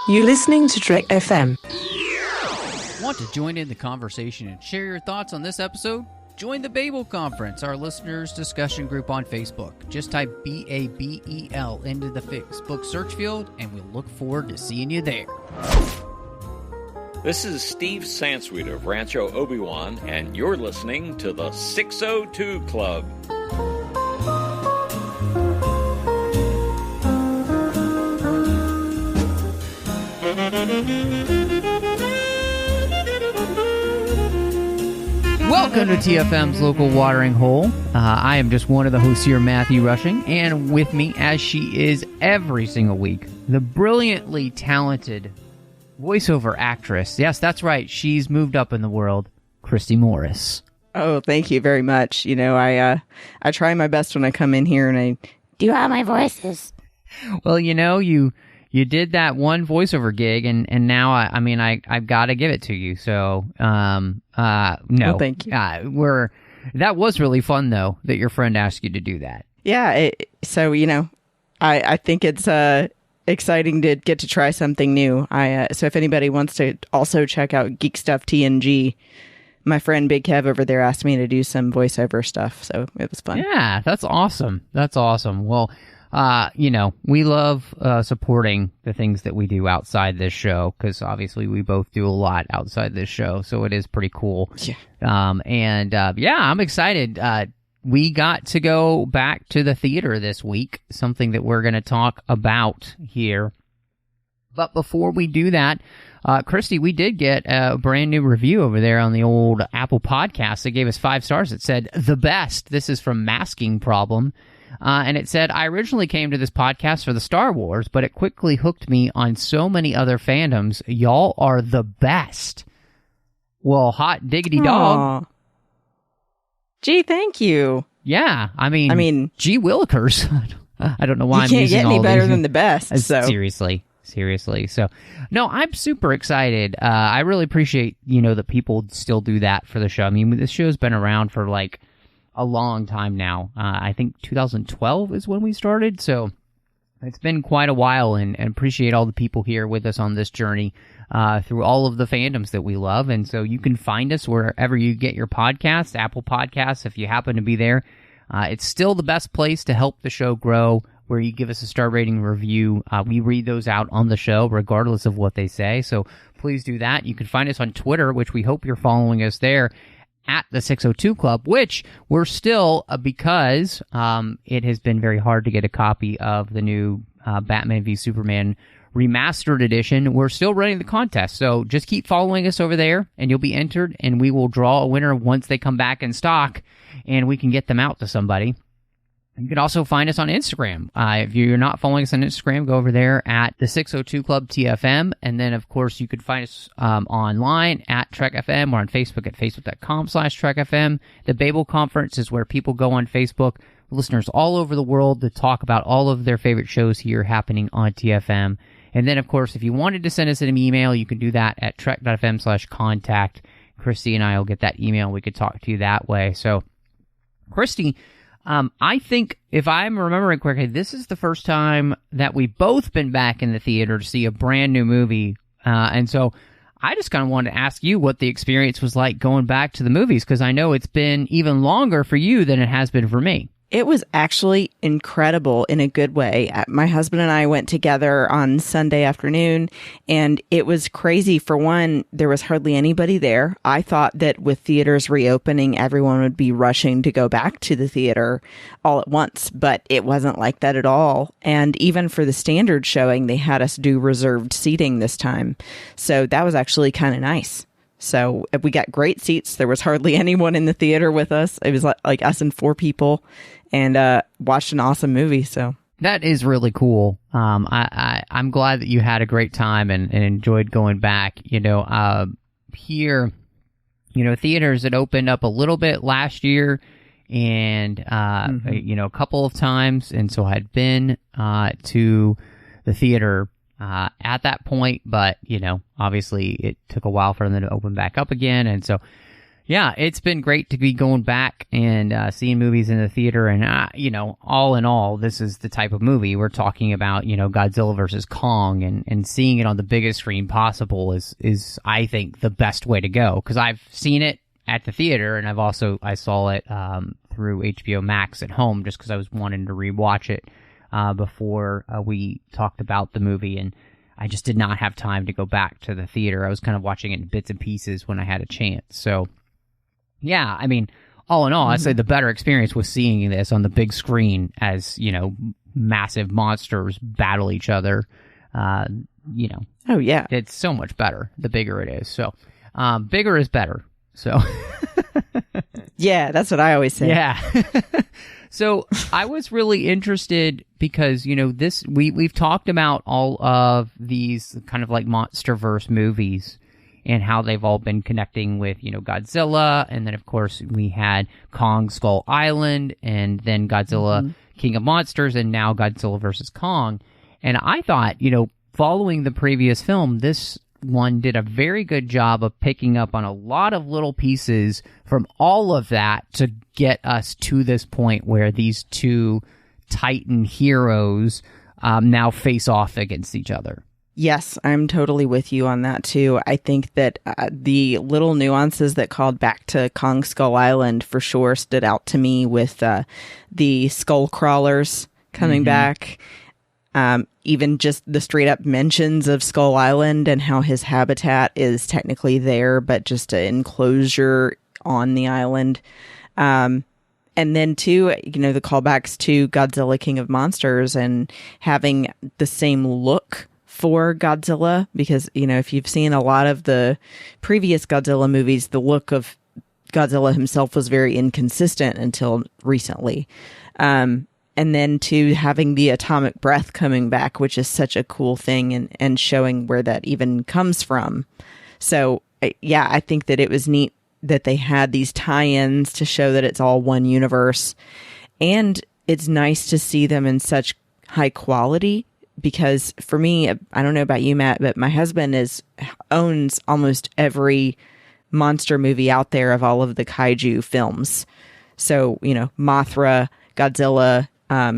You're listening to Trek FM. Want to join in the conversation and share your thoughts on this episode? Join the Babel Conference, our listeners' discussion group on Facebook. Just type BABEL into the Facebook search field, and we'll look forward to seeing you there. This is Steve Sansweet of Rancho Obi-Wan, and you're listening to the 602 Club. Welcome to TFM's Local Watering Hole. I am just one of the hosts here, Matthew Rushing, and with me, as she is every single week, the brilliantly talented voiceover actress. Yes, that's right. She's moved up in the world, Christy Morris. Oh, thank you very much. You know, I try my best when I come in here and I do all my voices. Well, you know, you did that one voiceover gig, and now I've got to give it to you. So, no, well, thank you. That was really fun though that your friend asked you to do that. Yeah. So you know, I think it's exciting to get to try something new. So if anybody wants to also check out Geek Stuff TNG, my friend Big Kev over there asked me to do some voiceover stuff, so it was fun. Yeah, that's awesome. That's awesome. Well, you know, we love supporting the things that we do outside this show, because obviously we both do a lot outside this show, so it is pretty cool. Yeah. Yeah, I'm excited. We got to go back to the theater this week, something that we're going to talk about here. But before we do that, Christy, we did get a brand new review over there on the old Apple Podcast. They gave us 5 stars. It said, "The best." This is from Masking Problem. And it said, "I originally came to this podcast for the Star Wars, but it quickly hooked me on so many other fandoms. Y'all are the best." Well, hot diggity dog. Aww. Gee, thank you. Yeah, I mean, gee willikers. I don't know why I'm using all these. You can't get any better than the best. So. Seriously. So, no, I'm super excited. I really appreciate, that people still do that for the show. I mean, this show's been around for like a long time now. I think 2012 is when we started. So it's been quite a while, and appreciate all the people here with us on this journey through all of the fandoms that we love. And so you can find us wherever you get your podcasts, Apple Podcasts, if you happen to be there. It's still the best place to help the show grow, where you give us a star rating review. We read those out on the show, regardless of what they say. So please do that. You can find us on Twitter, which we hope you're following us there, at the 602 Club, which we're still, because it has been very hard to get a copy of the new Batman v Superman Remastered Edition. We're still running the contest, so just keep following us over there, and you'll be entered, and we will draw a winner once they come back in stock, and we can get them out to somebody. You can also find us on Instagram. If you're not following us on Instagram, go over there at the 602 Club TFM. And then, of course, you can find us online at Trek FM, or on Facebook at facebook.com/Trek FM. The Babel Conference is where people go on Facebook, listeners all over the world, to talk about all of their favorite shows here happening on TFM. And then, of course, if you wanted to send us an email, you can do that at trek.fm/contact. Christy and I will get that email. We could talk to you that way. So, Christy, I think, if I'm remembering correctly, this is the first time that we've both been back in the theater to see a brand new movie. And so I just kind of wanted to ask you what the experience was like going back to the movies, because I know it's been even longer for you than it has been for me. It was actually incredible in a good way. My husband and I went together on Sunday afternoon, and it was crazy. For one, there was hardly anybody there. I thought that with theaters reopening, everyone would be rushing to go back to the theater all at once, but it wasn't like that at all. And even for the standard showing, they had us do reserved seating this time. So that was actually kind of nice. So we got great seats. There was hardly anyone in the theater with us. It was like us and 4 people, and watched an awesome movie. So that is really cool. I'm glad that you had a great time and enjoyed going back. Here, theaters had opened up a little bit last year, and a couple of times, and so I'd been to the theater at that point, but obviously it took a while for them to open back up again, and so Yeah, it's been great to be going back and seeing movies in the theater. And, all in all, this is the type of movie we're talking about, Godzilla versus Kong, and seeing it on the biggest screen possible is I think, the best way to go. Because I've seen it at the theater, and I saw it through HBO Max at home just because I was wanting to rewatch it before we talked about the movie. And I just did not have time to go back to the theater. I was kind of watching it in bits and pieces when I had a chance. So, yeah, I mean, all in all, I'd say the better experience was seeing this on the big screen as, massive monsters battle each other. Oh, yeah. It's so much better the bigger it is. So, bigger is better. So, yeah, that's what I always say. Yeah. So I was really interested because, we've talked about all of these kind of like MonsterVerse movies and how they've all been connecting with, Godzilla. And then, of course, we had Kong Skull Island, and then Godzilla King of Monsters, and now Godzilla versus Kong. And I thought, following the previous film, this one did a very good job of picking up on a lot of little pieces from all of that to get us to this point where these two Titan heroes now face off against each other. Yes, I'm totally with you on that too. I think that the little nuances that called back to Kong Skull Island for sure stood out to me with the skull crawlers coming back. Even just the straight up mentions of Skull Island and how his habitat is technically there, but just an enclosure on the island. And then too, the callbacks to Godzilla King of Monsters and having the same look for Godzilla, because, if you've seen a lot of the previous Godzilla movies, the look of Godzilla himself was very inconsistent until recently. And then to having the atomic breath coming back, which is such a cool thing, and showing where that even comes from. So, yeah, I think that it was neat that they had these tie-ins to show that it's all one universe. And it's nice to see them in such high quality, because for me, I don't know about you, Matt, but my husband owns almost every monster movie out there of all of the kaiju films. So, Mothra, Godzilla,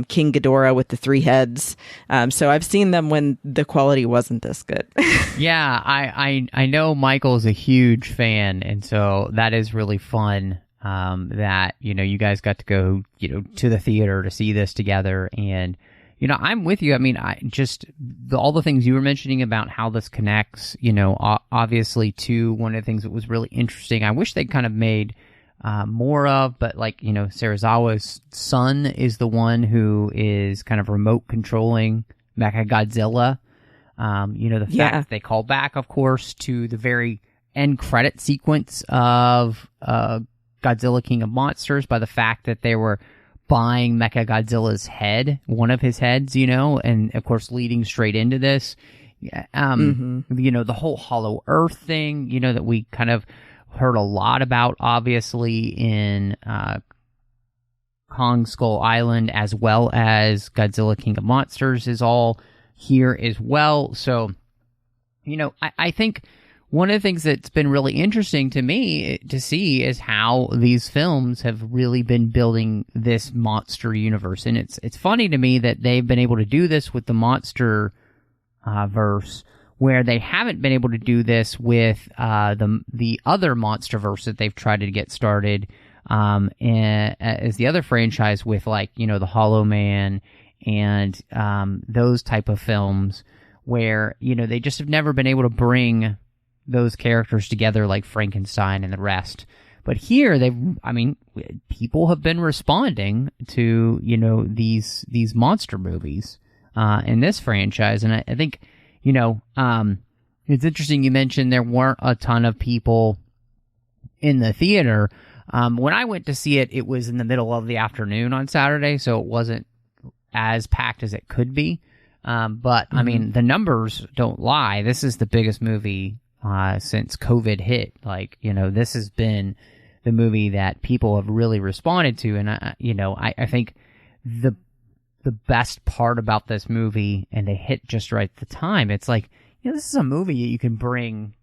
King Ghidorah with the 3 heads. So I've seen them when the quality wasn't this good. Yeah, I know Michael's a huge fan, and so that is really fun that, you guys got to go, to the theater to see this together. And, I'm with you. I mean, all the things you were mentioning about how this connects, obviously to one of the things that was really interesting. I wish they'd kind of made more of, but Serizawa's son is the one who is kind of remote controlling Mechagodzilla. The fact that they call back, of course, to the very end credit sequence of Godzilla King of Monsters by the fact that they were buying Mechagodzilla's head, one of his heads, and of course leading straight into this. The whole Hollow Earth thing, that we kind of heard a lot about, obviously, in Kong Skull Island, as well as Godzilla King of Monsters is all here as well. So, I think one of the things that's been really interesting to me to see is how these films have really been building this monster universe. And it's funny to me that they've been able to do this with the monster verse, where they haven't been able to do this with the other MonsterVerse that they've tried to get started, as the other franchise with the Hollow Man and those type of films, where they just have never been able to bring those characters together like Frankenstein and the rest. But here people have been responding to these monster movies in this franchise, and I think. It's interesting you mentioned there weren't a ton of people in the theater. When I went to see it, it was in the middle of the afternoon on Saturday, so it wasn't as packed as it could be. But, I mean, the numbers don't lie. This is the biggest movie since COVID hit. This has been the movie that people have really responded to. And, I think the best part about this movie, and they hit just right at the time, it's this is a movie you can bring,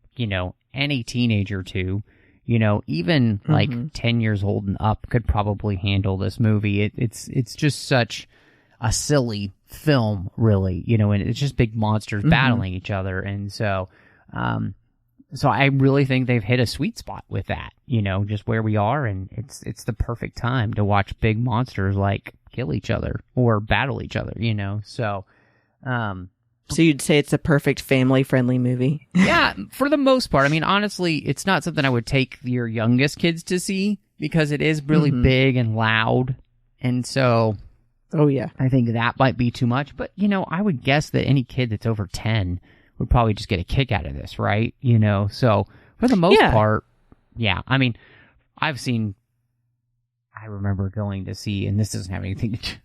any teenager to. You know, even like 10 years old and up could probably handle this movie. It's just such a silly film, really, you know, and it's just big monsters battling each other. And so, so I really think they've hit a sweet spot with that, you know, just where we are. And it's the perfect time to watch big monsters like kill each other or battle each other, you know? So, so you'd say it's a perfect family-friendly movie? Yeah, for the most part. I mean, honestly, it's not something I would take your youngest kids to see because it is really big and loud. And so... Oh, yeah. I think that might be too much. But, you know, I would guess that any kid that's over 10 would probably just get a kick out of this, right? You know, so for the most part, yeah. I mean, I remember going to see, and this doesn't have anything to do,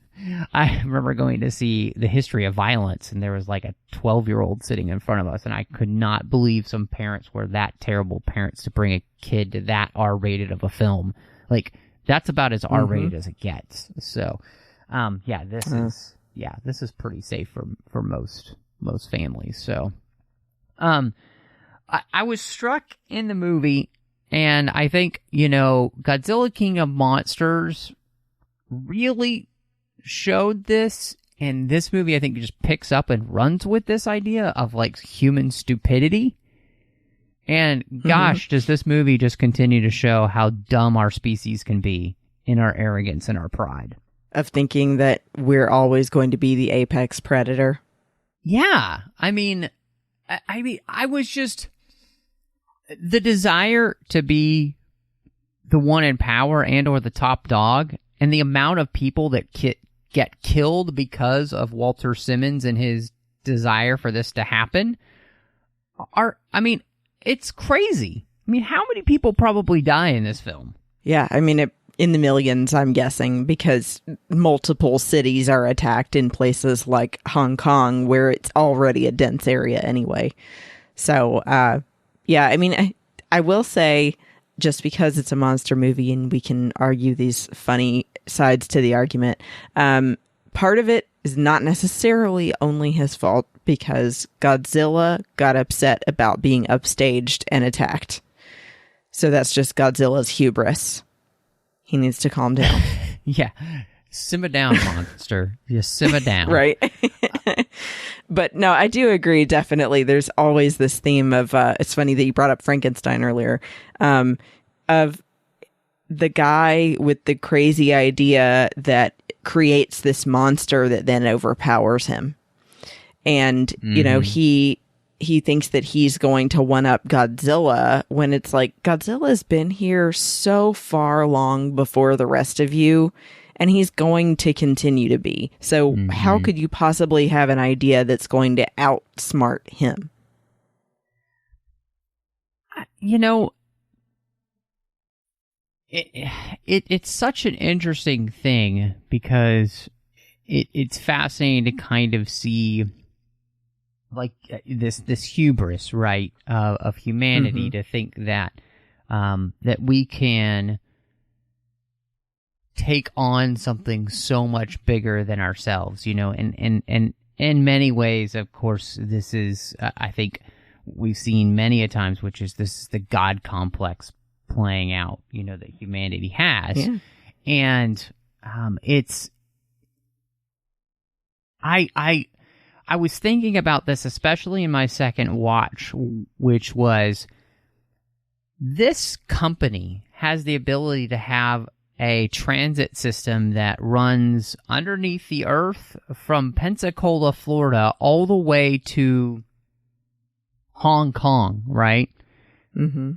I remember going to see The History of Violence, and there was like a 12-year-old sitting in front of us, and I could not believe some parents were that terrible parents to bring a kid to that R-rated of a film. Like, that's about as R-rated as it gets. So, this is pretty safe for most families. So, I was struck in the movie, and I think, you know, Godzilla King of Monsters really showed this, and this movie I think just picks up and runs with this idea of like human stupidity. And gosh, does this movie just continue to show how dumb our species can be in our arrogance and our pride of thinking that we're always going to be the apex predator. Yeah, I mean I was just the desire to be the one in power and or the top dog, and the amount of people that get killed because of Walter Simmons and his desire for this to happen it's crazy. I mean, how many people probably die in this film? Yeah, I mean, in the millions, I'm guessing, because multiple cities are attacked in places like Hong Kong, where it's already a dense area anyway. So, yeah, I mean, I will say, just because it's a monster movie and we can argue these funny sides to the argument, part of it is not necessarily only his fault, because Godzilla got upset about being upstaged and attacked. So that's just Godzilla's hubris. He needs to calm down. Yeah. Simmer down, monster. Just simmer down. Right. But no, I do agree, definitely. There's always this theme of, it's funny that you brought up Frankenstein earlier, of the guy with the crazy idea that creates this monster that then overpowers him. And, you know, he thinks that he's going to one-up Godzilla, when it's like, Godzilla's been here so far long before the rest of you, and he's going to continue to be. So how could you possibly have an idea that's going to outsmart him? You know, it's such an interesting thing, because it's fascinating to kind of see like this hubris, right, of humanity, to think that that we can take on something so much bigger than ourselves, you know, and in many ways, of course, this is I think we've seen many a times, which is this is the God complex playing out, you know, that humanity has. Yeah. And it's I was thinking about this, especially in my second watch, which was this company has the ability to have a transit system that runs underneath the earth from Pensacola, Florida, all the way to Hong Kong, right? Mm-hmm.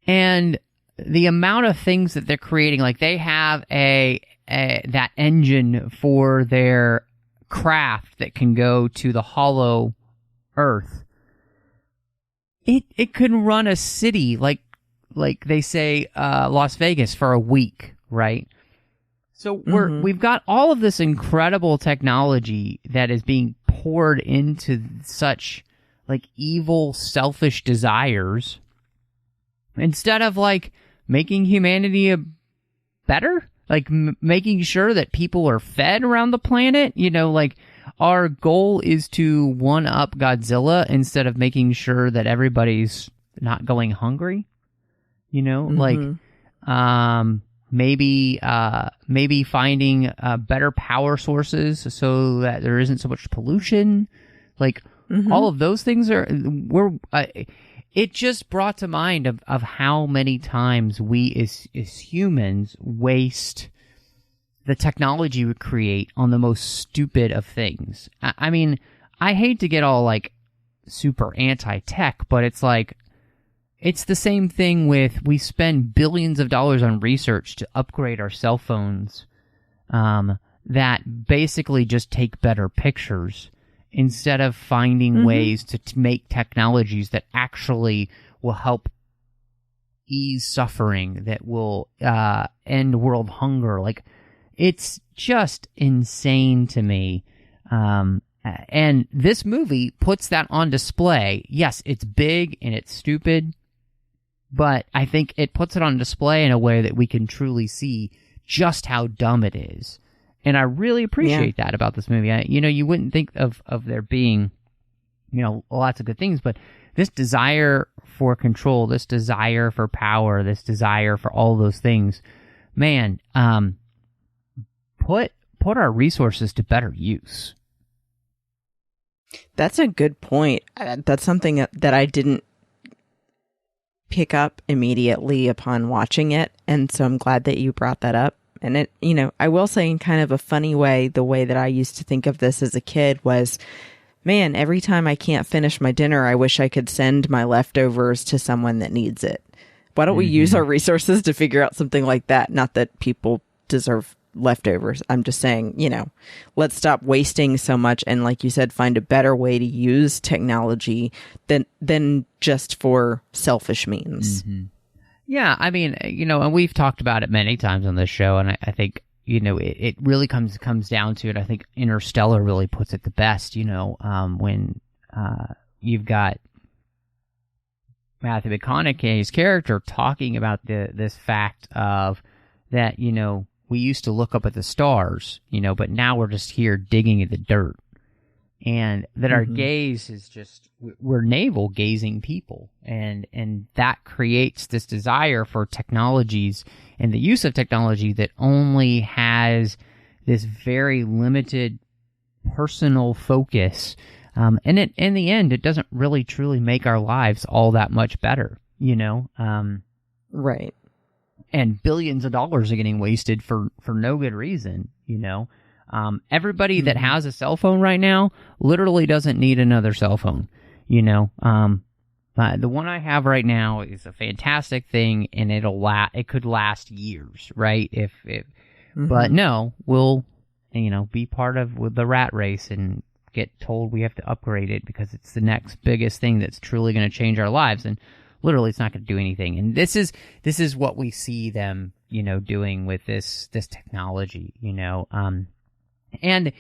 And the amount of things that they're creating, like they have that engine for their craft that can go to the hollow earth. It can run a city like they say Las Vegas for a week, right? So we've got all of this incredible technology that is being poured into such like evil, selfish desires, instead of like making humanity better, like making sure that people are fed around the planet. You know, like our goal is to one up Godzilla instead of making sure that everybody's not going hungry. You know, Mm-hmm. like maybe finding better power sources so that there isn't so much pollution. Like all of those things it just brought to mind of how many times we as humans waste the technology we create on the most stupid of things. I mean, I hate to get all like super anti-tech, but it's like, it's the same thing with, we spend billions of dollars on research to upgrade our cell phones that basically just take better pictures instead of finding ways to make technologies that actually will help ease suffering, that will end world hunger. Like, it's just insane to me. And this movie puts that on display. Yes, it's big and it's stupid, but I think it puts it on display in a way that we can truly see just how dumb it is. And I really appreciate that about this movie. You wouldn't think of there being, lots of good things, but this desire for control, this desire for power, this desire for all those things, man, put our resources to better use. That's a good point. That's something that I didn't pick up immediately upon watching it, and so I'm glad that you brought that up. And it, I will say in kind of a funny way, the way that I used to think of this as a kid was, man, every time I can't finish my dinner, I wish I could send my leftovers to someone that needs it. Why don't we use our resources to figure out something like that? Not that people deserve leftovers. I'm just saying, let's stop wasting so much, and like you said, find a better way to use technology than just for selfish means. Yeah, I mean, and we've talked about it many times on this show, and I think, it really comes down to it. I think Interstellar really puts it the best, when you've got Matthew McConaughey's character talking about this fact of that, we used to look up at the stars, but now we're just here digging in the dirt. And that our gaze is just, we're navel gazing people. And that creates this desire for technologies and the use of technology that only has this very limited personal focus. And in the end, it doesn't really truly make our lives all that much better, Right. And billions of dollars are getting wasted for no good reason, Everybody that has a cell phone right now literally doesn't need another cell phone, The one I have right now is a fantastic thing, and it could last years, right? But no, we'll, be part of the rat race and get told we have to upgrade it because it's the next biggest thing that's truly going to change our lives, and literally it's not going to do anything. And this is what we see them, doing with this technology, And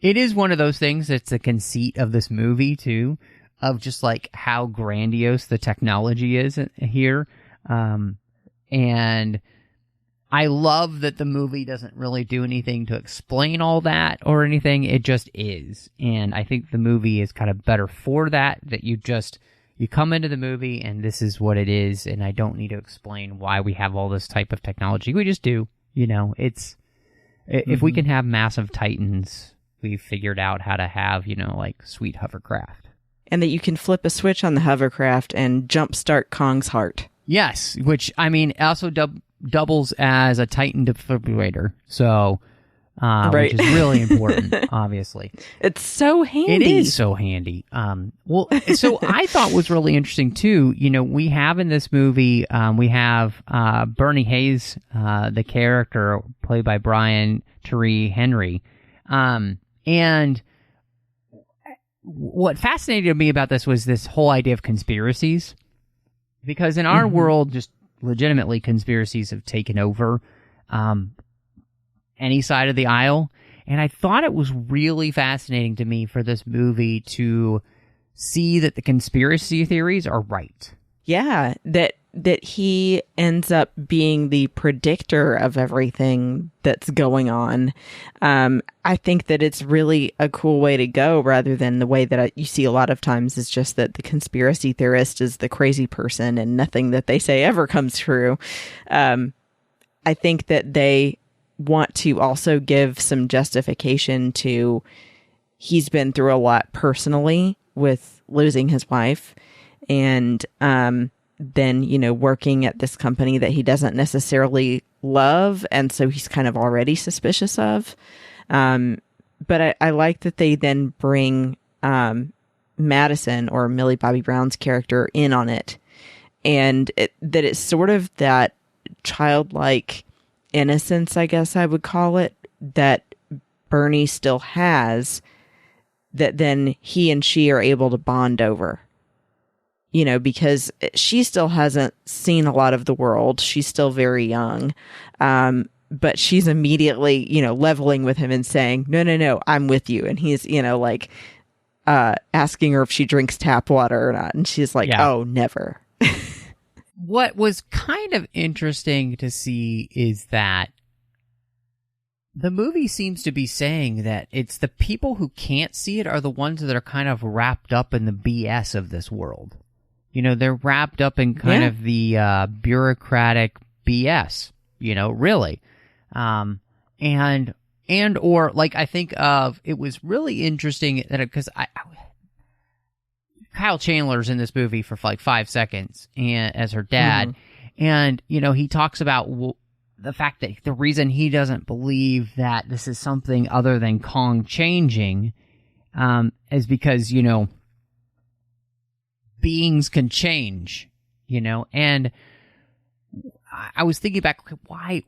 it is one of those things that's the conceit of this movie, too, of just like how grandiose the technology is here. And I love that the movie doesn't really do anything to explain all that or anything. It just is. And I think the movie is kind of better for that you come into the movie and this is what it is. And I don't need to explain why we have all this type of technology. We just do, if we can have massive titans, we've figured out how to have, like sweet hovercraft. And that you can flip a switch on the hovercraft and jumpstart Kong's heart. Yes, which, also doubles as a titan defibrillator. So, right. Which is really important, obviously. It's so handy. It is so handy. So I thought was really interesting, too. We have in this movie, we have Bernie Hayes, the character played by Brian Tyree Henry. And what fascinated me about this was this whole idea of conspiracies. Because in our world, just legitimately, conspiracies have taken over any side of the aisle. And I thought it was really fascinating to me for this movie to see that the conspiracy theories are right. Yeah, that that he ends up being the predictor of everything that's going on. I think that it's really a cool way to go, rather than the way that you see a lot of times is just that the conspiracy theorist is the crazy person and nothing that they say ever comes true. I think that they want to also give some justification to he's been through a lot personally with losing his wife, and then, you know, working at this company that he doesn't necessarily love, and so he's kind of already suspicious of. But I like that they then bring Madison, or Millie Bobby Brown's character, in on it, and that it's sort of that childlike innocence, I guess I would call it, that Bernie still has, that then he and she are able to bond over. You know, because she still hasn't seen a lot of the world. She's still very young. But she's immediately, you know, leveling with him and saying, no, I'm with you. And he's, you know, like, asking her if she drinks tap water or not. And she's like, oh, never. What was kind of interesting to see is that the movie seems to be saying that it's the people who can't see it are the ones that are kind of wrapped up in the BS of this world. You know, they're wrapped up in kind of the bureaucratic BS, you know, really. And or like, I think of, it was really interesting that, because Kyle Chandler's in this movie for like 5 seconds and as her dad. And, you know, he talks about the fact that the reason he doesn't believe that this is something other than Kong changing, is because, you know, beings can change, you know, and I was thinking back, why,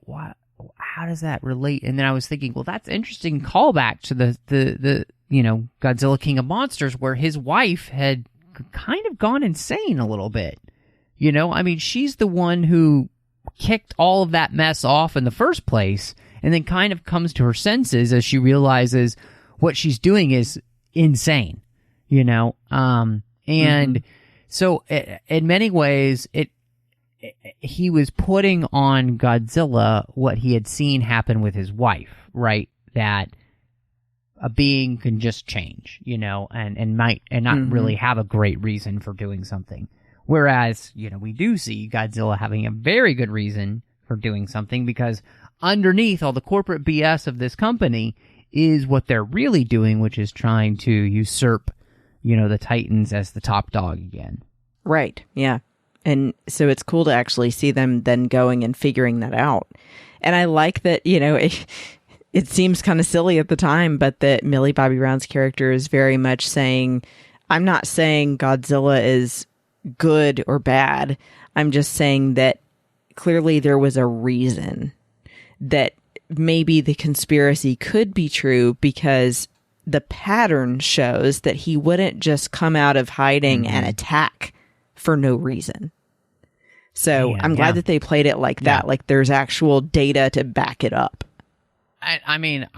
how does that relate? And then I was thinking, well, that's interesting callback to the you know, Godzilla King of Monsters, where his wife had kind of gone insane a little bit, you know. I mean, she's the one who kicked all of that mess off in the first place, and then kind of comes to her senses as she realizes what she's doing is insane, you know. And so in many ways, he was putting on Godzilla what he had seen happen with his wife, right? That a being can just change, you know, and not really have a great reason for doing something. Whereas, you know, we do see Godzilla having a very good reason for doing something, because underneath all the corporate BS of this company is what they're really doing, which is trying to usurp, you know, the Titans as the top dog again. Right. Yeah. And so it's cool to actually see them then going and figuring that out. And I like that, you know, it seems kind of silly at the time, but that Millie Bobby Brown's character is very much saying, I'm not saying Godzilla is good or bad. I'm just saying that clearly there was a reason that maybe the conspiracy could be true, because the pattern shows that he wouldn't just come out of hiding and attack for no reason. So I'm glad that they played it like that. Like there's actual data to back it up. I mean,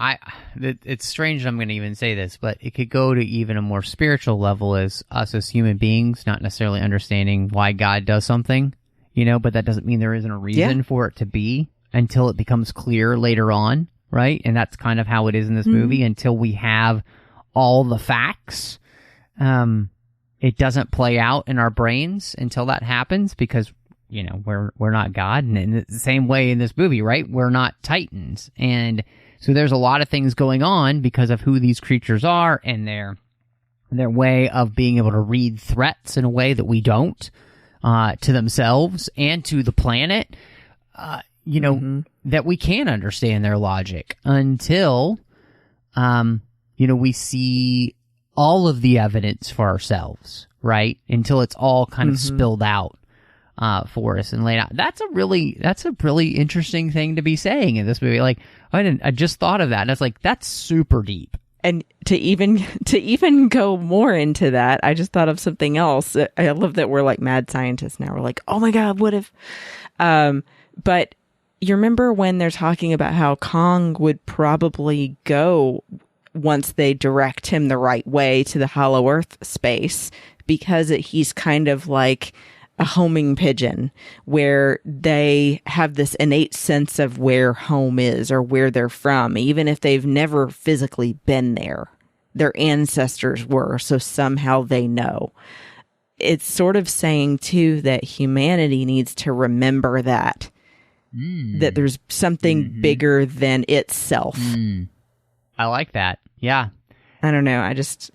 it's strange that I'm going to even say this, but it could go to even a more spiritual level as us as human beings, not necessarily understanding why God does something, you know, but that doesn't mean there isn't a reason for it to be until it becomes clear later on, right? And that's kind of how it is in this movie. Until we have all the facts, it doesn't play out in our brains until that happens, because, you know, we're not God. And in the same way in this movie, right? We're not Titans. And so there's a lot of things going on because of who these creatures are and their way of being able to read threats in a way that we don't, to themselves and to the planet, you know, that we can't understand their logic until, you know, we see all of the evidence for ourselves, right? Until it's all kind of spilled out for us and laid out. That's a really interesting thing to be saying in this movie. Like, I just thought of that, and it's like, that's super deep. And to even go more into that, I just thought of something else. I love that we're like mad scientists now. We're like, oh my God, what if? But you remember when they're talking about how Kong would probably go once they direct him the right way to the Hollow Earth space, because he's kind of like a homing pigeon, where they have this innate sense of where home is or where they're from, even if they've never physically been there. Their ancestors were, so somehow they know. It's sort of saying, too, that humanity needs to remember that there's something bigger than itself. I like that. Yeah. I don't know. I just...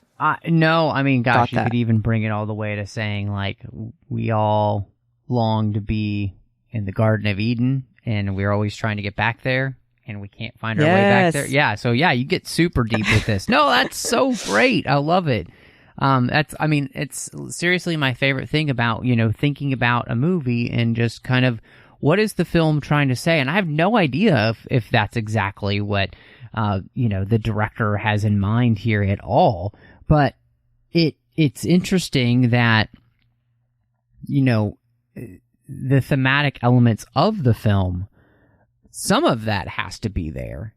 No, I mean, gosh, you could even bring it all the way to saying, like, we all long to be in the Garden of Eden, and we're always trying to get back there, and we can't find our way back there. Yeah, so yeah, you get super deep with this. No, that's so great. I love it. It's seriously my favorite thing about, thinking about a movie and just kind of, what is the film trying to say? And I have no idea if that's exactly what, the director has in mind here at all. But it's interesting that, the thematic elements of the film, some of that has to be there.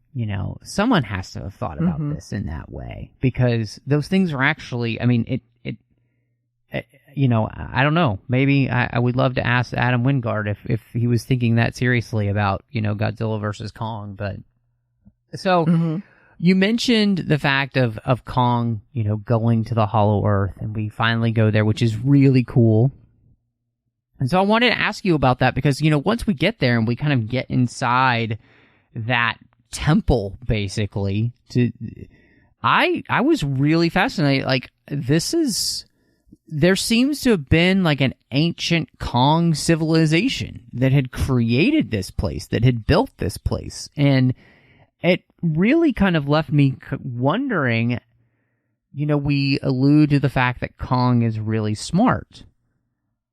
Someone has to have thought about this in that way, because those things are actually, I mean, I don't know. Maybe I would love to ask Adam Wingard if he was thinking that seriously about, Godzilla versus Kong. But so you mentioned the fact of Kong, going to the Hollow Earth, and we finally go there, which is really cool. And so I wanted to ask you about that because, once we get there and we kind of get inside that temple, basically, I was really fascinated. Like, there seems to have been like an ancient Kong civilization that had created this place, that had built this place. And it really kind of left me wondering, we allude to the fact that Kong is really smart.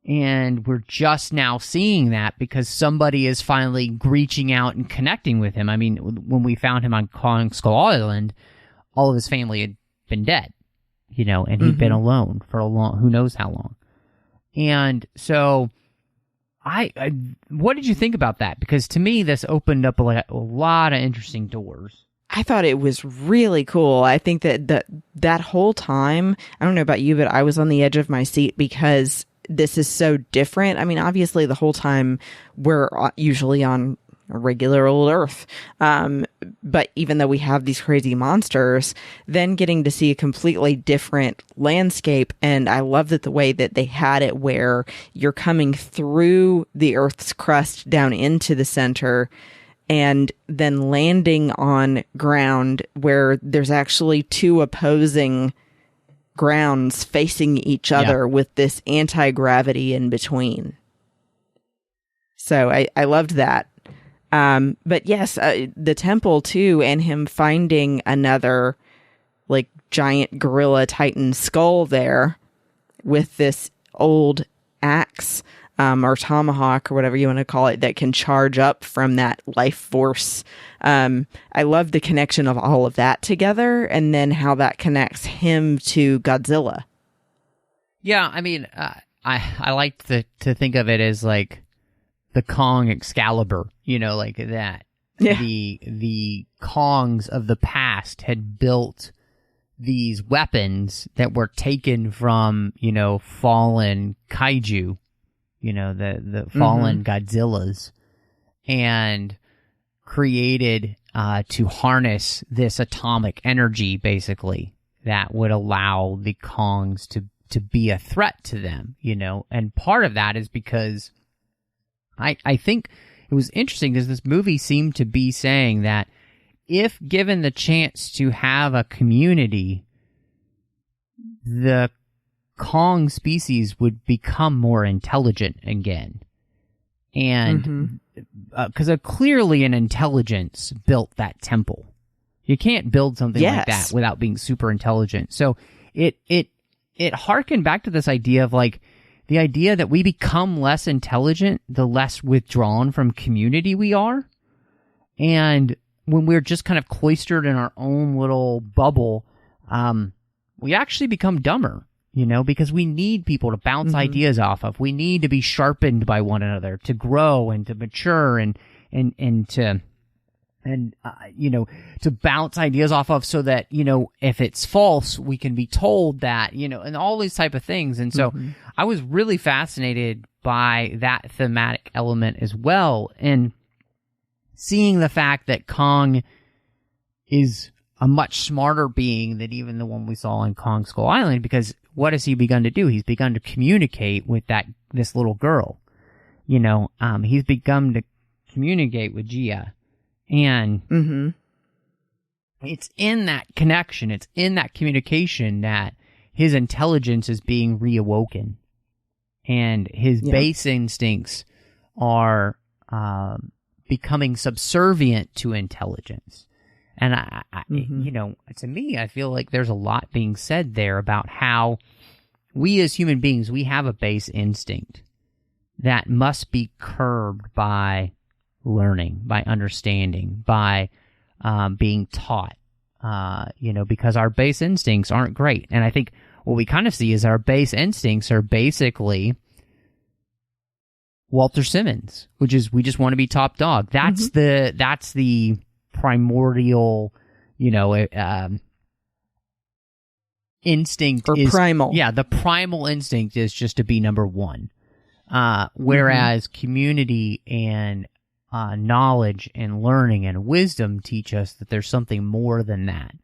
And we're just now seeing that because somebody is finally reaching out and connecting with him. I mean, when we found him on Kong Skull Island, all of his family had been dead, and he'd been alone for who knows how long. And so what did you think about that? Because to me, this opened up a lot of interesting doors. I thought it was really cool. I think that whole time, I don't know about you, but I was on the edge of my seat because this is so different. I mean, obviously the whole time we're usually on a regular old Earth. But even though we have these crazy monsters, then getting to see a completely different landscape. And I love that the way that they had it where you're coming through the Earth's crust down into the center and then landing on ground where there's actually two opposing grounds facing each other with this anti-gravity in between. So I loved that. But yes, the temple too, and him finding another like giant gorilla titan skull there with this old axe, or tomahawk or whatever you want to call it, that can charge up from that life force. I love the connection of all of that together, and then how that connects him to Godzilla. Yeah, I mean, I like to think of it as like the Kong Excalibur, like that. Yeah. The Kongs of the past had built these weapons that were taken from, fallen kaiju, the fallen Godzillas, and created to harness this atomic energy, basically, that would allow the Kongs to be a threat to them, and part of that is because I think it was interesting because this movie seemed to be saying that if given the chance to have a community, the Kong species would become more intelligent again. And because clearly an intelligence built that temple. You can't build something like that without being super intelligent. So it harkened back to this idea of like, the idea that we become less intelligent, the less withdrawn from community we are. And when we're just kind of cloistered in our own little bubble, we actually become dumber, because we need people to bounce ideas off of. We need to be sharpened by one another to grow and to mature and to and to bounce ideas off of, so that if it's false, we can be told that, and all these type of things. And so I was really fascinated by that thematic element as well, and seeing the fact that Kong is a much smarter being than even the one we saw on Kong Skull Island, because what has he begun to do? He's begun to communicate with this little girl. He's begun to communicate with Gia. And it's in that connection, it's in that communication that his intelligence is being reawoken. And his base instincts are becoming subservient to intelligence. And to me, I feel like there's a lot being said there about how we as human beings, we have a base instinct that must be curbed by learning, by understanding, by being taught, because our base instincts aren't great. And I think what we kind of see is our base instincts are basically Walter Simmons, which is we just want to be top dog. That's the primordial, instinct, or is primal. Yeah, the primal instinct is just to be number one. Whereas community and knowledge and learning and wisdom teach us that there's something more than that.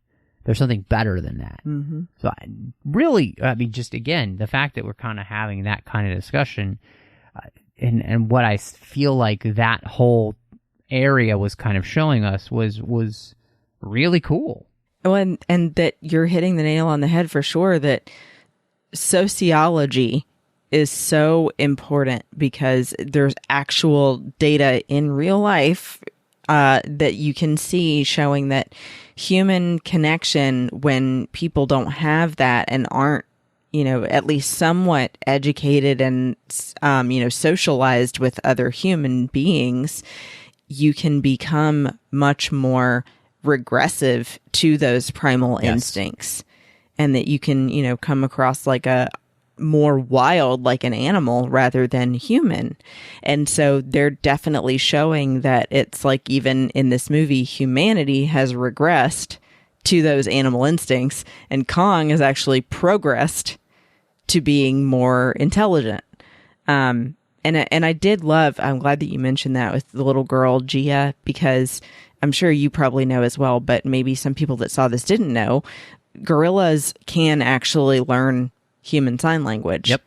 There's something better than that. So just again, the fact that we're kind of having that kind of discussion, and what I feel like that whole area was kind of showing us was really cool. Well, and that you're hitting the nail on the head for sure, that sociology is so important, because there's actual data in real life that you can see showing that human connection, when people don't have that and aren't, at least somewhat educated and, socialized with other human beings, you can become much more regressive to those primal instincts, and that you can, come across like a more wild, like an animal rather than human. And so they're definitely showing that it's like, even in this movie, humanity has regressed to those animal instincts, and Kong has actually progressed to being more intelligent. And I did love, I'm glad that you mentioned that with the little girl, Gia, because I'm sure you probably know as well, but maybe some people that saw this didn't know, gorillas can actually learn human sign language. Yep.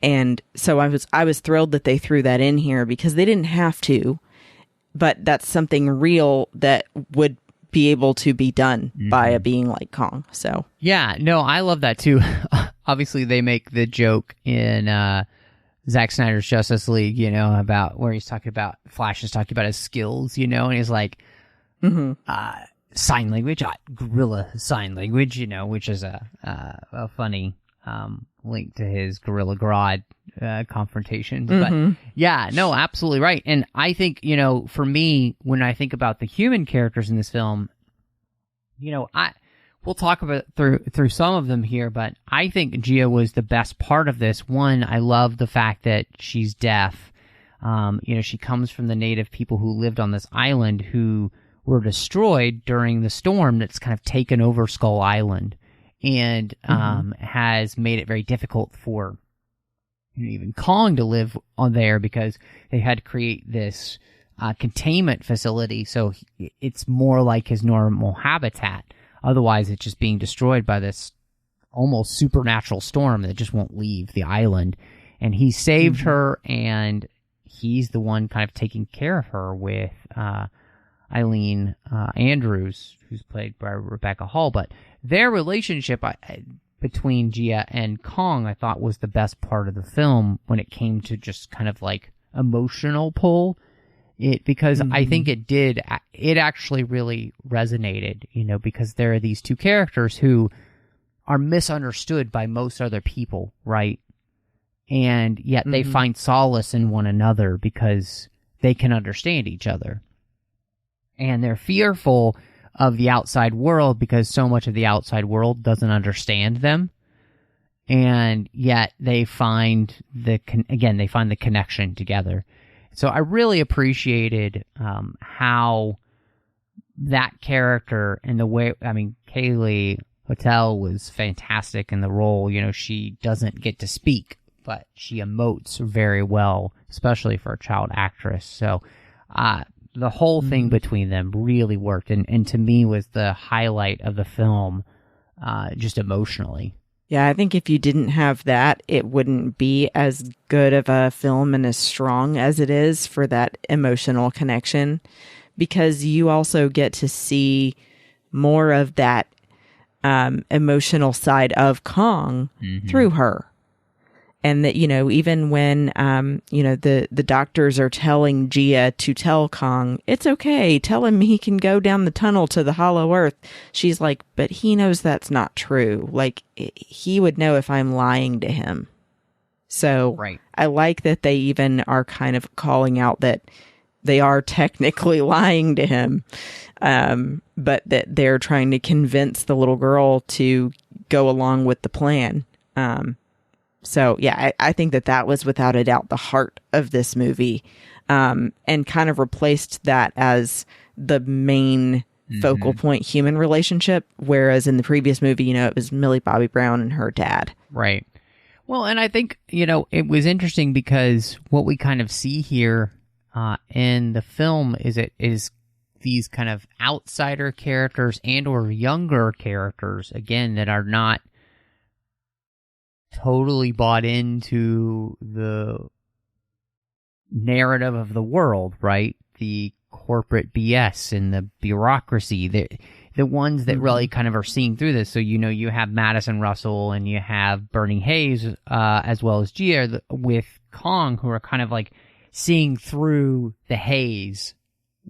And so I was thrilled that they threw that in here, because they didn't have to, but that's something real that would be able to be done by a being like Kong. So yeah, no, I love that too. Obviously, they make the joke in Zack Snyder's Justice League, about where he's talking about, Flash is talking about his skills, and he's like, sign language, gorilla sign language, which is a funny link to his Gorilla Grodd confrontations. But yeah, no, absolutely right. And I think, for me, when I think about the human characters in this film, we'll talk about through some of them here, but I think Gia was the best part of this. One, I love the fact that she's deaf. She comes from the native people who lived on this island, who were destroyed during the storm that's kind of taken over Skull Island, and has made it very difficult for even Kong to live on there, because they had to create this containment facility, so it's more like his normal habitat. Otherwise, it's just being destroyed by this almost supernatural storm that just won't leave the island. And he saved her, and he's the one kind of taking care of her with Eileen Andrews, who's played by Rebecca Hall. But their relationship between Gia and Kong, I thought, was the best part of the film when it came to just kind of like emotional pull. Because I think it actually really resonated, because there are these two characters who are misunderstood by most other people, right? And yet they find solace in one another because they can understand each other. And they're fearful of the outside world because so much of the outside world doesn't understand them. And yet they find the connection together. So I really appreciated how that character and the way, I mean, Kaylee Patel was fantastic in the role. You know, she doesn't get to speak, but she emotes very well, especially for a child actress. So the whole thing between them really worked, and to me was the highlight of the film, just emotionally. Yeah, I think if you didn't have that, it wouldn't be as good of a film and as strong as it is for that emotional connection, because you also get to see more of that emotional side of Kong through her. And that, you know, even when, you know, the doctors are telling Gia to tell Kong, it's okay, tell him he can go down the tunnel to the Hollow Earth. She's like, but he knows that's not true. Like, he would know if I'm lying to him. So right. I like that they even are kind of calling out that they are technically lying to him, but that they're trying to convince the little girl to go along with the plan. So, yeah, I think that was without a doubt the heart of this movie, and kind of replaced that as the main focal point human relationship, whereas in the previous movie, you know, it was Millie Bobby Brown and her dad. Right. Well, and I think, you know, it was interesting because what we kind of see here in the film is these kind of outsider characters and or younger characters, again, that are not totally bought into the narrative of the world, right? The corporate BS and the bureaucracy, the ones that really kind of are seeing through this. So, you know, you have Madison Russell and you have Bernie Hayes, as well as Gia with Kong, who are kind of like seeing through the haze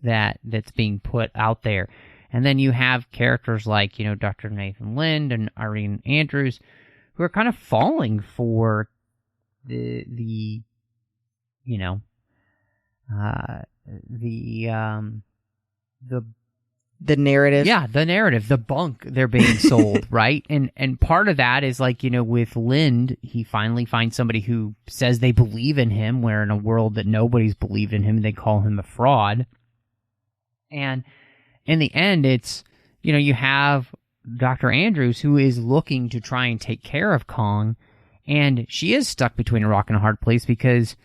that's being put out there. And then you have characters like, you know, Dr. Nathan Lind and Irene Andrews, who are kind of falling for the you know, the narrative. Yeah, the narrative, the bunk they're being sold, right? And part of that is like, you know, with Lind, he finally finds somebody who says they believe in him, where in a world that nobody's believed in him, they call him a fraud. And in the end, it's, you know, you have Dr. Andrews, who is looking to try and take care of Kong, and she is stuck between a rock and a hard place because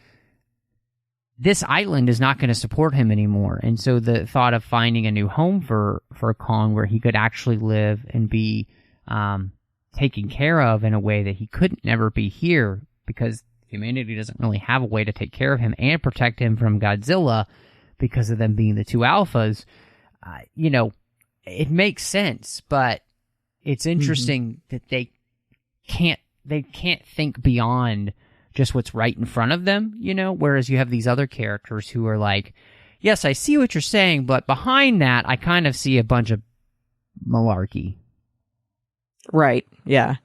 this island is not going to support him anymore. And so the thought of finding a new home for Kong where he could actually live and be taken care of in a way that he couldn't never be here, because humanity doesn't really have a way to take care of him and protect him from Godzilla because of them being the two alphas. You know, it makes sense, but it's interesting that they can't think beyond just what's right in front of them, you know, whereas you have these other characters who are like, yes, I see what you're saying, but behind that, I kind of see a bunch of malarkey. Right, yeah.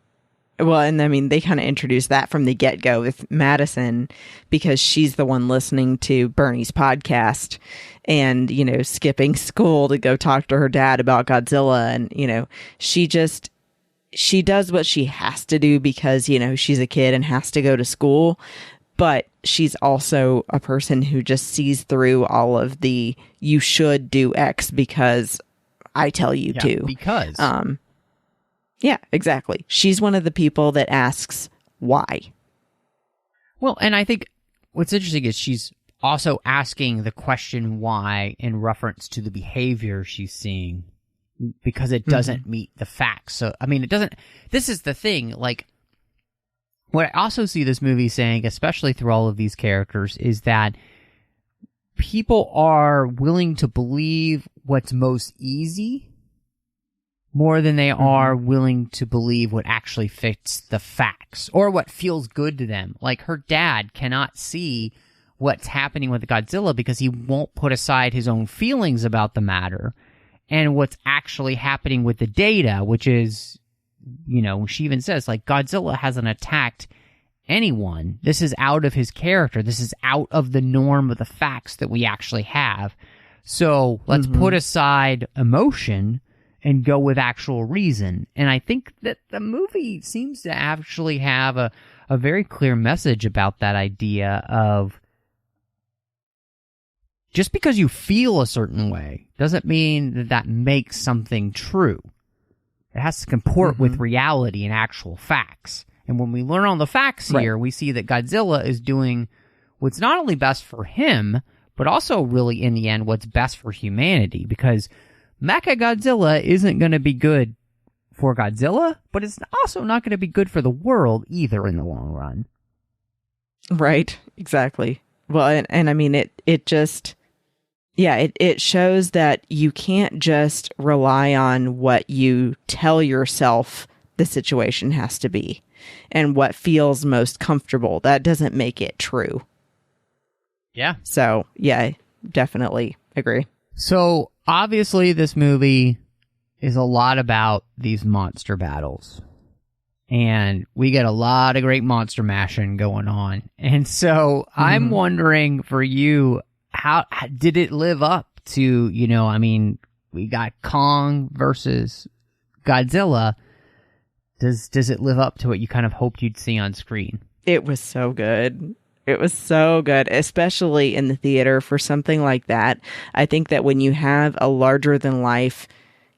Well, and I mean, they kind of introduced that from the get-go with Madison, because she's the one listening to Bernie's podcast and, you know, skipping school to go talk to her dad about Godzilla. And, you know, she does what she has to do because, you know, she's a kid and has to go to school. But she's also a person who just sees through all of the, you should do X because I tell you to. Because. Yeah, exactly. She's one of the people that asks why. Well, and I think what's interesting is she's also asking the question why in reference to the behavior she's seeing, because it doesn't meet the facts. So, I mean, it doesn't... This is the thing, like, what I also see this movie saying, especially through all of these characters, is that people are willing to believe what's most easy more than they are willing to believe what actually fits the facts or what feels good to them. Like, her dad cannot see what's happening with Godzilla because he won't put aside his own feelings about the matter and what's actually happening with the data, which is, you know, she even says, like, Godzilla hasn't attacked anyone. This is out of his character. This is out of the norm of the facts that we actually have. So let's put aside emotion and go with actual reason. And I think that the movie seems to actually have a very clear message about that idea of just because you feel a certain way doesn't mean that that makes something true. It has to comport with reality and actual facts. And when we learn all the facts here, we see that Godzilla is doing what's not only best for him, but also really, in the end, what's best for humanity. Because Mechagodzilla isn't going to be good for Godzilla, but it's also not going to be good for the world either in the long run. Right, exactly. Well, and I mean, it just... Yeah, it shows that you can't just rely on what you tell yourself the situation has to be and what feels most comfortable. That doesn't make it true. Yeah. So, yeah, definitely agree. So, obviously, this movie is a lot about these monster battles. And we get a lot of great monster mashing going on. And so, I'm wondering for you, how did it live up to, you know, I mean, we got Kong versus Godzilla. Does it live up to what you kind of hoped you'd see on screen? It was so good. It was so good, especially in the theater for something like that. I think that when you have a larger than life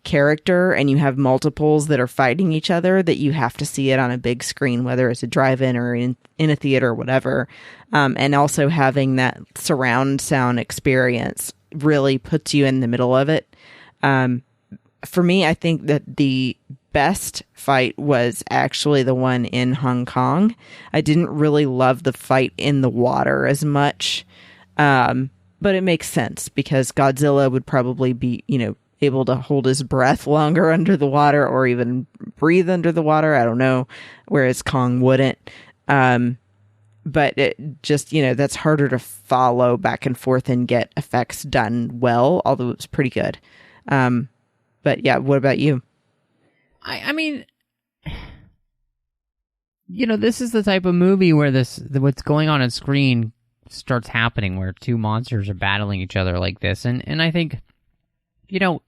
character and you have multiples that are fighting each other, that you have to see it on a big screen, whether it's a drive-in or in a theater or whatever. And also having that surround sound experience really puts you in the middle of it. For me, I think that the best fight was actually the one in Hong Kong. I didn't really love the fight in the water as much. But it makes sense because Godzilla would probably be, you know, able to hold his breath longer under the water or even breathe under the water. I don't know. Whereas Kong wouldn't. But it just, you know, that's harder to follow back and forth and get effects done well, although it was pretty good. But yeah, what about you? I mean, you know, this is the type of movie where what's going on screen starts happening, where two monsters are battling each other like this. And I think, you know,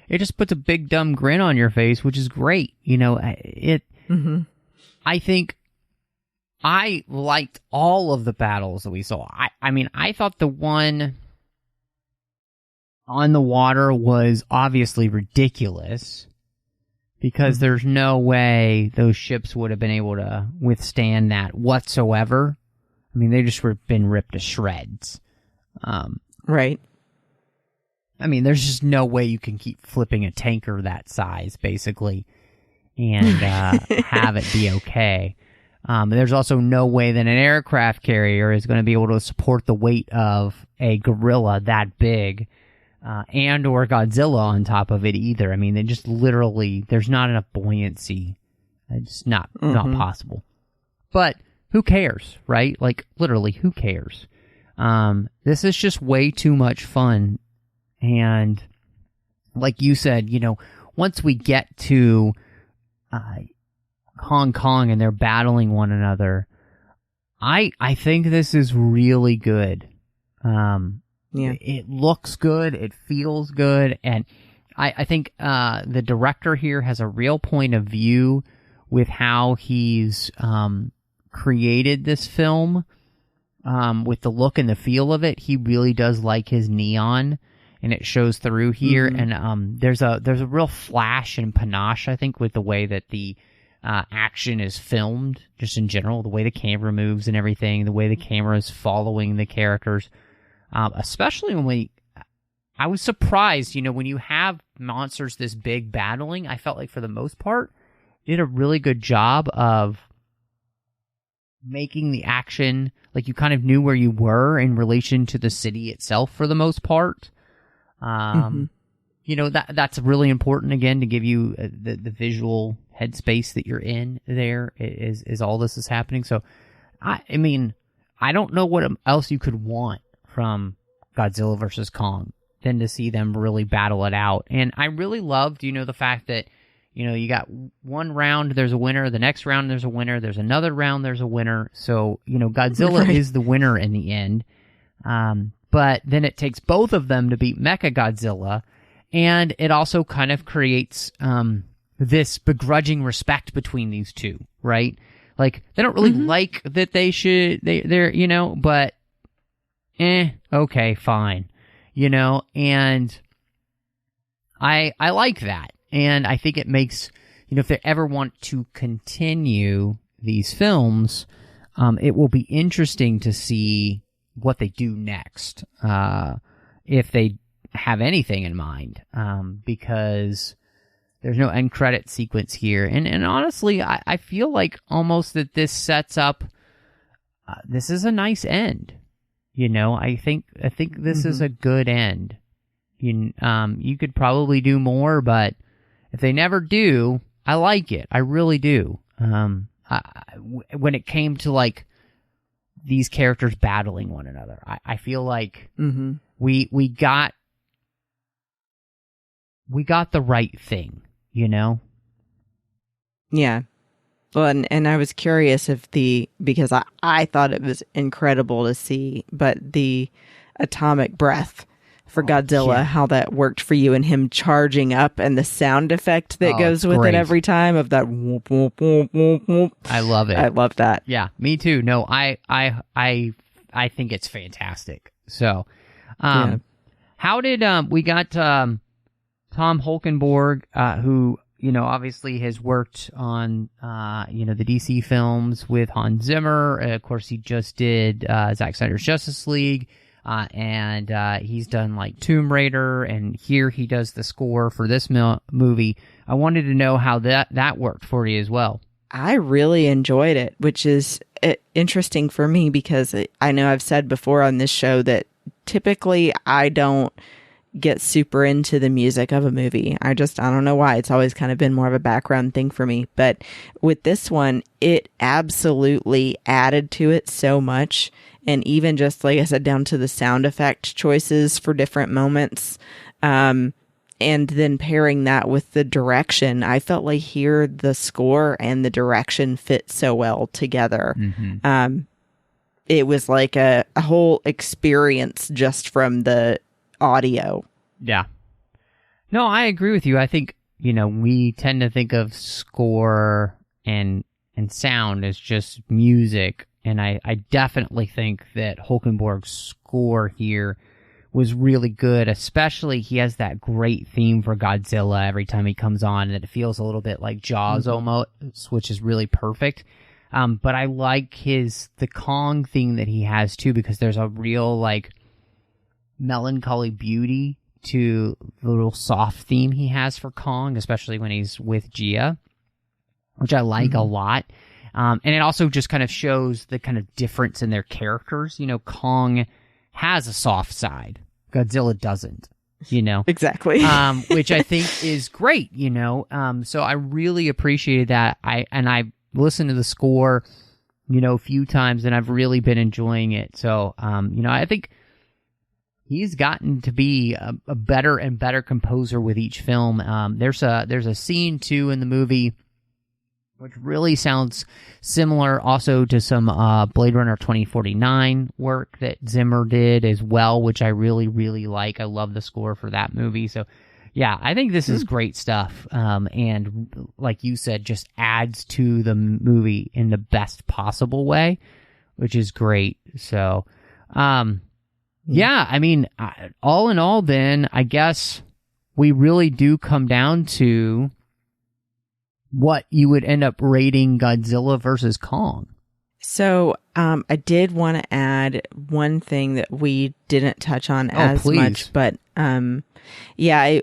it just puts a big dumb grin on your face, which is great. You know, I think I liked all of the battles that we saw. I mean, I thought the one on the water was obviously ridiculous because there's no way those ships would have been able to withstand that whatsoever. I mean, they just were been ripped to shreds. Right. I mean, there's just no way you can keep flipping a tanker that size, basically, and have it be okay. There's also no way that an aircraft carrier is going to be able to support the weight of a gorilla that big, and or Godzilla on top of it either. I mean, they just literally, there's not enough buoyancy. It's not possible. But who cares, right? Like, literally, who cares? This is just way too much fun. And like you said, you know, once we get to Hong Kong and they're battling one another, I think this is really good. It looks good, it feels good, and I think the director here has a real point of view with how he's created this film, with the look and the feel of it. He really does like his neon, and it shows through here. And there's a real flash and panache, I think, with the way that the action is filmed, just in general, the way the camera moves and everything, the way the camera is following the characters. Especially when I was surprised, you know, when you have monsters this big battling, I felt like for the most part, did a really good job of making the action, like you kind of knew where you were in relation to the city itself for the most part. You know, that's really important, again, to give you the visual headspace that you're in there is all this is happening. So, I mean, I don't know what else you could want from Godzilla versus Kong than to see them really battle it out. And I really loved, you know, the fact that, you know, you got one round, there's a winner, the next round, there's a winner, there's another round, there's a winner. So, you know, Godzilla is the winner in the end. But then it takes both of them to beat Mechagodzilla, and it also kind of creates this begrudging respect between these two, right? Like, they don't really like that they're, you know, but okay, fine. and I like that. And I think it makes, if they ever want to continue these films, it will be interesting to see what they do next, if they have anything in mind, because there's no end credit sequence here. And honestly, I feel like almost that this sets up, this is a nice end. I think this is a good end. You could probably do more, but if they never do, I like it. I really do. When it came to like these characters battling one another, I feel like we got the right thing, Yeah. Well, and I was curious if because I thought it was incredible to see, but the atomic breath for Godzilla, how that worked for you, and him charging up and the sound effect that goes with it every time of that whoop, whoop, whoop, whoop, whoop. I love it. I love that. Yeah, me too. No, I think it's fantastic. So, how did we got Tom Holkenborg, who obviously has worked on the DC films with Hans Zimmer. Of course, he just did Zack Snyder's Justice League. And he's done like Tomb Raider, and here he does the score for this movie. I wanted to know how that worked for you as well. I really enjoyed it, which is interesting for me because I know I've said before on this show that typically I don't get super into the music of a movie. I don't know why. It's always kind of been more of a background thing for me. But with this one, it absolutely added to it so much. And even just, like I said, down to the sound effect choices for different moments. And then pairing that with the direction, I felt like here the score and the direction fit so well together. It was like a whole experience just from the audio. Yeah. No, I agree with you. I think, we tend to think of score and sound as just music. And I definitely think that Hulkenborg's score here was really good, especially he has that great theme for Godzilla every time he comes on, and it feels a little bit like Jaws almost, which is really perfect. But I like the Kong theme that he has too, because there's a real like melancholy beauty to the little soft theme he has for Kong, especially when he's with Gia, which I like a lot. And it also just kind of shows the kind of difference in their characters. Kong has a soft side. Godzilla doesn't, Exactly. Which I think is great, So I really appreciated that. I listened to the score, a few times, and I've really been enjoying it. So, I think he's gotten to be a better and better composer with each film. There's a scene, too, in the movie which really sounds similar also to some Blade Runner 2049 work that Zimmer did as well, which I really, really like. I love the score for that movie. So, yeah, I think this is great stuff. And like you said, just adds to the movie in the best possible way, which is great. So, yeah, I mean, all in all, then, I guess we really do come down to what you would end up rating Godzilla versus Kong. So I did want to add one thing that we didn't touch on much, but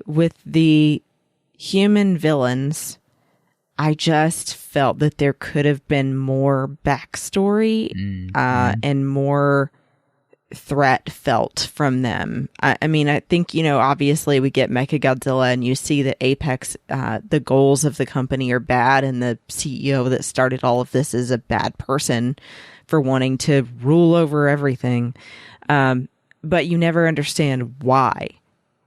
with the human villains, I just felt that there could have been more backstory and more threat felt from them. I mean, I think, obviously we get Mechagodzilla and you see that Apex, the goals of the company are bad, and the CEO that started all of this is a bad person for wanting to rule over everything. But you never understand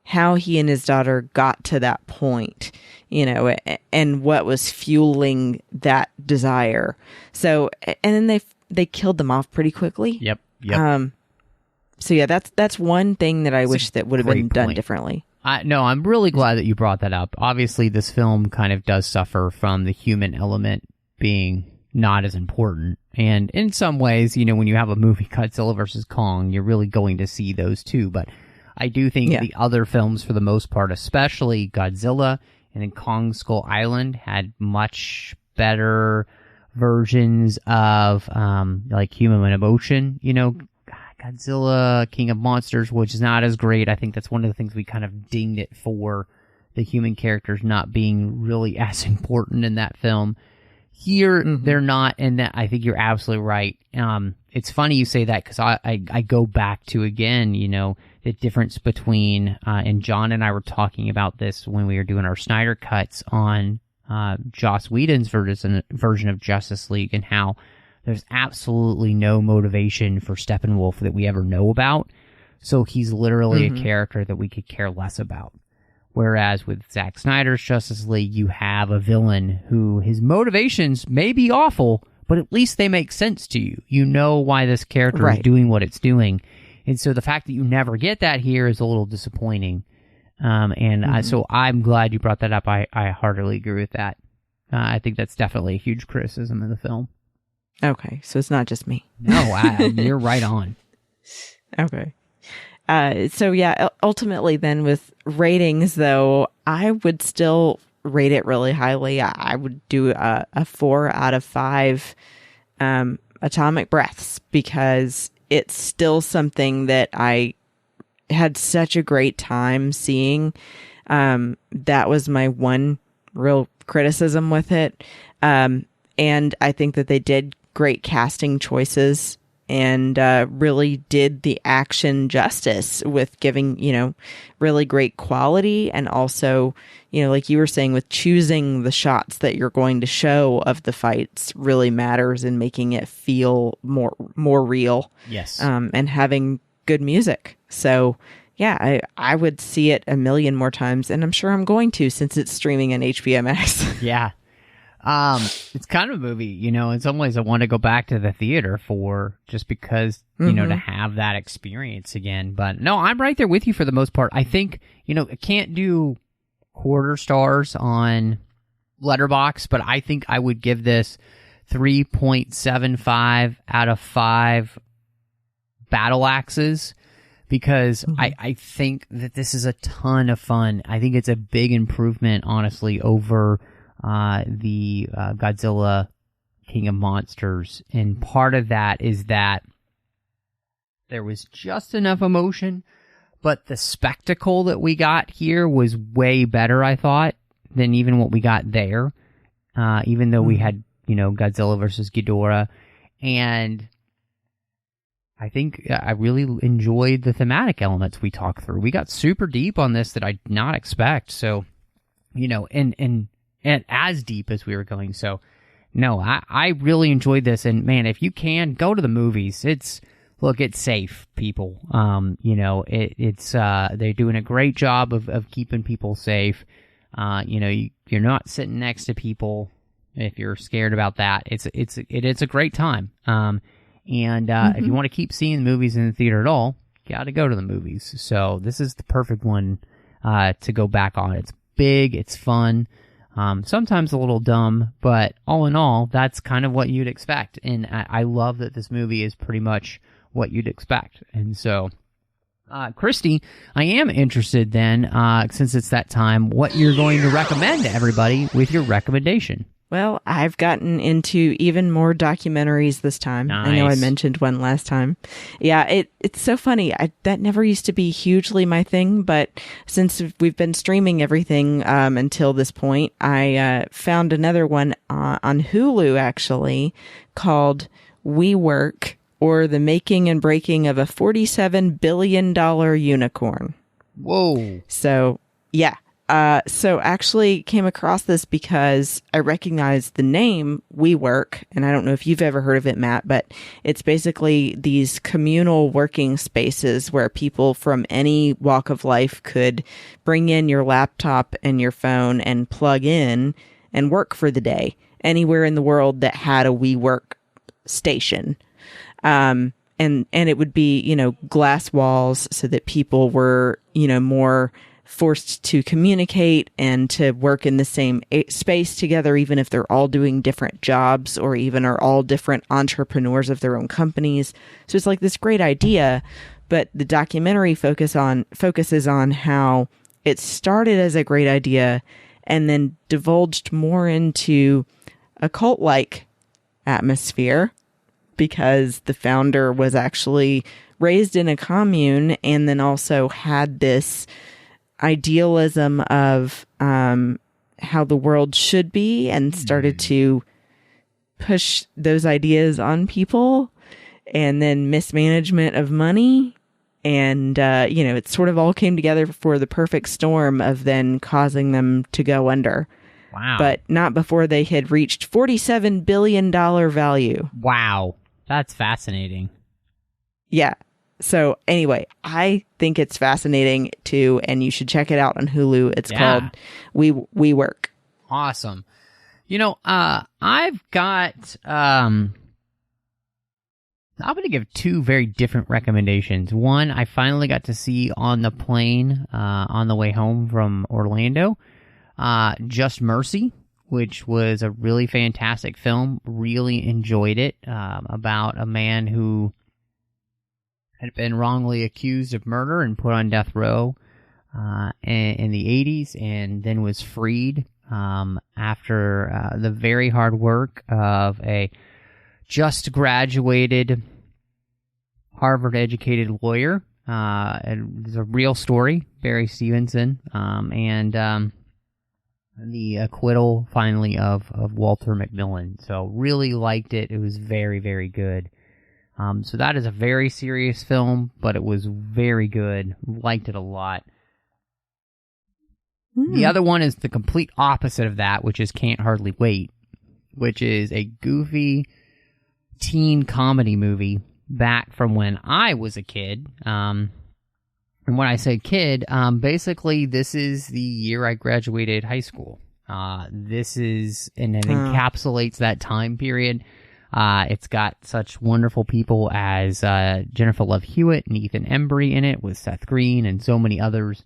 how he and his daughter got to that point, and what was fueling that desire. So, and then they killed them off pretty quickly. Yep. So yeah, that's one thing that I wish that would have been done differently. No, I'm really glad that you brought that up. Obviously, this film kind of does suffer from the human element being not as important. And in some ways, when you have a movie Godzilla versus Kong, you're really going to see those two. But I do think the other films, for the most part, especially Godzilla and then Kong Skull Island, had much better versions of like human emotion. You know, Godzilla, King of Monsters, which is not as great. I think that's one of the things we kind of dinged it for, the human characters not being really as important in that film. Here, they're not, and that, I think you're absolutely right. It's funny you say that, because I go back to, again, you know, the difference between, and John and I were talking about this when we were doing our Snyder cuts on Joss Whedon's version of Justice League, and how there's absolutely no motivation for Steppenwolf that we ever know about. So he's literally a character that we could care less about. Whereas with Zack Snyder's Justice League, you have a villain who his motivations may be awful, but at least they make sense to you. You know why this character is doing what it's doing. And so the fact that you never get that here is a little disappointing. So I'm glad you brought that up. I heartily agree with that. I think that's definitely a huge criticism of the film. Okay, so it's not just me. No, you're right on. Okay. So yeah, ultimately then with ratings though, I would still rate it really highly. I would do a 4 out of 5 atomic breaths, because it's still something that I had such a great time seeing. That was my one real criticism with it. And I think that they did great casting choices, and really did the action justice with giving, you know, really great quality, and also, you know, like you were saying, with choosing the shots that you're going to show of the fights really matters in making it feel more real. Yes. And having good music. So yeah, I would see it a million more times, and I'm sure I'm going to, since it's streaming on HBO Max. Yeah. It's kind of a movie, you know, in some ways I want to go back to the theater for, just because, you know, to have that experience again. But no, I'm right there with you for the most part. I think, you know, I can't do quarter stars on Letterboxd, but I think I would give this 3.75 out of 5 battle axes, because I think that this is a ton of fun. I think it's a big improvement, honestly, over the Godzilla King of Monsters. And part of that is that there was just enough emotion, but the spectacle that we got here was way better, I thought, than even what we got there. Even though we had, you know, Godzilla versus Ghidorah. And I think I really enjoyed the thematic elements we talked through. We got super deep on this that I did not expect. So, you know, and as deep as we were going. So, no, I really enjoyed this. And, man, if you can, go to the movies. It's safe, people. You know, it's they're doing a great job of keeping people safe. You know, you're not sitting next to people if you're scared about that. It's a great time. If you want to keep seeing movies in the theater at all, you got to go to the movies. So this is the perfect one to go back on. It's big, it's fun. Sometimes a little dumb, but all in all, that's kind of what you'd expect. And I love that this movie is pretty much what you'd expect. And so, Christy, I am interested then, since it's that time, what you're going to recommend to everybody with your recommendation. Well, I've gotten into even more documentaries this time. Nice. I know I mentioned one last time. Yeah, it's so funny. That never used to be hugely my thing, but since we've been streaming everything until this point, I found another one on Hulu, actually, called We Work, or The Making and Breaking of a $47 billion Unicorn. Whoa. So, yeah. So actually came across this because I recognized the name WeWork, and I don't know if you've ever heard of it, Matt, but it's basically these communal working spaces where people from any walk of life could bring in your laptop and your phone and plug in and work for the day anywhere in the world that had a WeWork station. And it would be, you know, glass walls so that people were, you know, more forced to communicate and to work in the same space together, even if they're all doing different jobs or even are all different entrepreneurs of their own companies. So it's like this great idea, But the documentary focuses on how it started as a great idea and then divulged more into a cult-like atmosphere because the founder was actually raised in a commune and then also had this idealism of how the world should be and started to push those ideas on people, and then mismanagement of money. And, it sort of all came together for the perfect storm of then causing them to go under. Wow. But not before they had reached $47 billion value. Wow. That's fascinating. Yeah. So anyway, I think it's fascinating too, and you should check it out on Hulu. It's called We Work. Awesome. I've got I'm going to give two very different recommendations. One, I finally got to see on the plane on the way home from Orlando, Just Mercy, which was a really fantastic film. Really enjoyed it, about a man who had been wrongly accused of murder and put on death row in the 80s, and then was freed after the very hard work of a just graduated Harvard-educated lawyer. It's a real story, Barry Stevenson, and the acquittal finally of Walter McMillan. So really liked it. It was very, very good. So that is a very serious film, but it was very good. Liked it a lot. The other one is the complete opposite of that, which is Can't Hardly Wait, which is a goofy teen comedy movie back from when I was a kid. And when I say kid, basically this is the year I graduated high school. This is, and it encapsulates that time period. It's got such wonderful people as Jennifer Love Hewitt and Ethan Embry in it, with Seth Green and so many others.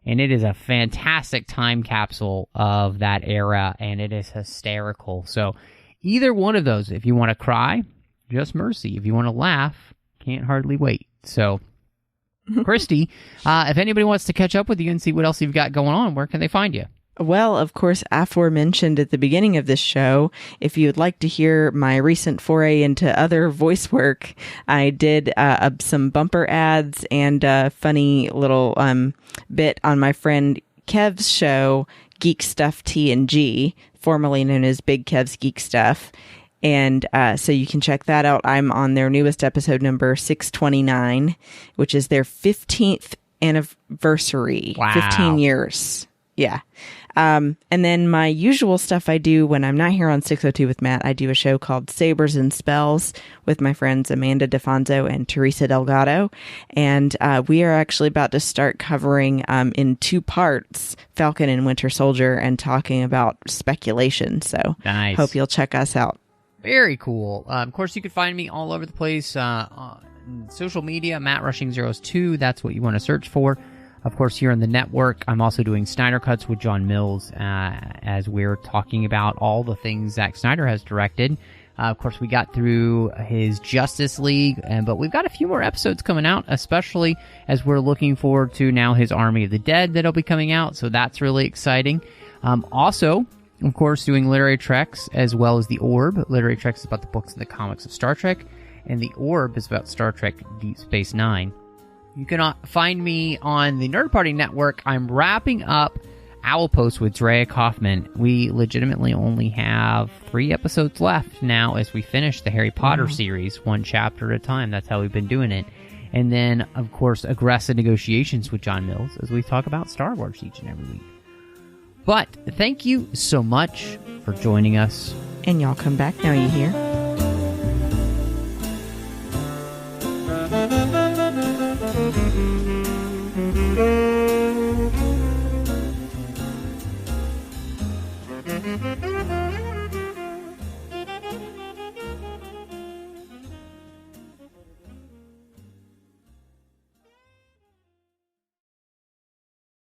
And it is a fantastic time capsule of that era, and it is hysterical. So either one of those, if you want to cry, Just Mercy. If you want to laugh, Can't Hardly Wait. So, Christy, if anybody wants to catch up with you and see what else you've got going on, where can they find you? Well, of course, aforementioned at the beginning of this show, if you would like to hear my recent foray into other voice work, I did some bumper ads and a funny little bit on my friend Kev's show, Geek Stuff T&G, formerly known as Big Kev's Geek Stuff. And so you can check that out. I'm on their newest episode, number 629, which is their 15th anniversary. Wow. 15 years. Yeah. And then my usual stuff I do when I'm not here on 602 with Matt, I do a show called Sabers and Spells with my friends Amanda DeFonso and Teresa Delgado. And we are actually about to start covering in 2 parts Falcon and Winter Soldier and talking about speculation. So nice. Hope you'll check us out. Very cool. Of course, you can find me all over the place on social media, Matt Rushing Zeros 2. That's what you want to search for. Of course, here on the network, I'm also doing Snyder Cuts with John Mills as we're talking about all the things Zack Snyder has directed. Of course, we got through his Justice League, but we've got a few more episodes coming out, especially as we're looking forward to now his Army of the Dead that'll be coming out, so that's really exciting. Also, of course, doing Literary Treks as well as The Orb. Literary Treks is about the books and the comics of Star Trek, and The Orb is about Star Trek Deep Space Nine. You can find me on the Nerd Party Network. I'm wrapping up Owl Post with Drea Kaufman. We legitimately only have 3 episodes left now as we finish the Harry Potter series, 1 chapter at a time. That's how we've been doing it. And then, of course, Aggressive Negotiations with John Mills as we talk about Star Wars each and every week. But thank you so much for joining us. And y'all come back now, you hear?